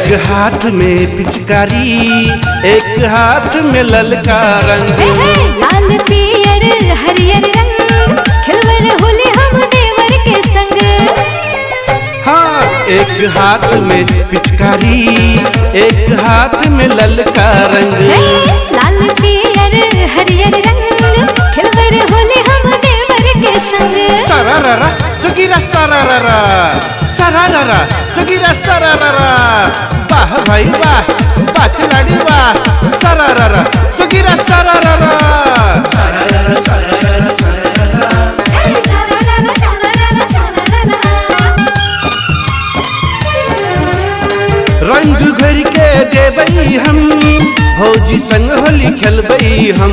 एक हाथ में पिचकारी, एक हाथ में ललका रंग। लाल पियर हरियर रंग खिलवर होली हम देवर के संग। हाँ, एक हाथ में पिचकारी, एक हाथ में ललका रंग। लाल पियर हरियर रंग खिलवर होली हम देवर के संग। सरारा जोगिरा सरारा, सरारा जोगिरा सरारा। वाह भाई वाह, वाह खिलाड़ी वाह, सरारा जोगिरा सरारा। सरारा सरारा सरारा, रंग भर के देवई हम, भौजी संग होली खेलबई हम।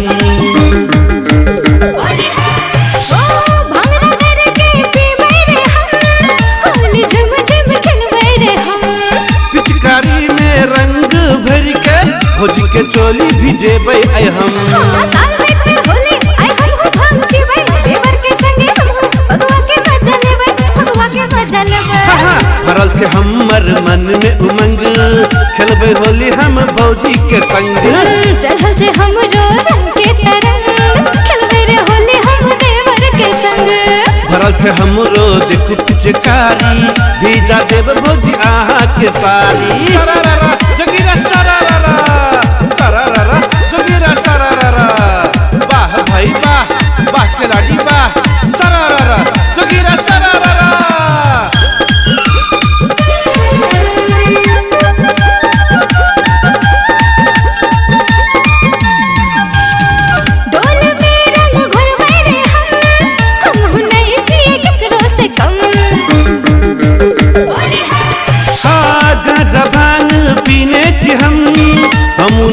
पिचकारी में रंग भर के भौजी के चोली भिजेबै आई हम। भरल से हमर मन में उमंग, खेलबै होली हम भौजी के संग। चढ़ल से हमरो रंग के तरंग, खेलबै रे होली हम देवर के संग। भरल से हमरो देखु पिचकारी, भीजा देव भौजी आहा के साली। सरारा जोगिरा सरारा, सरारा जोगिरा सरारा। वाह भाई वाह, वाह खिलाड़ी वाह, सरारा जोगिरा सरारा। जबान पीने छी हम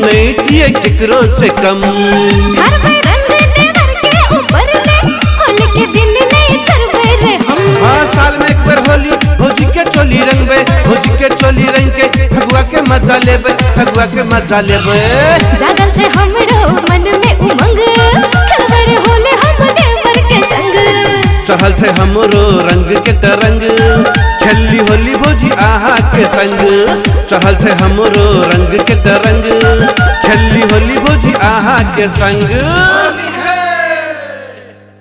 नहीं छिए केकरो से कम। घर में रंग देवर के ऊपर में होली के दिन नहीं छरबे रे हम। हाँ, साल में एक बार होली भौजी के चोली रंगबे, भौजी के चोली रंग के फगुआ के मजा लेबे, फगुआ के मजा लेबे। जागल से हमरो मन में उमंग, खेलबे रे होली हम देवर के संग। चढ़ल से हमरो रंग के तरंग, खेली होली भौजी आहा के संग। चढ़ल से हमरो रंग के तरंग, खेली होली भौजी आहा के संग।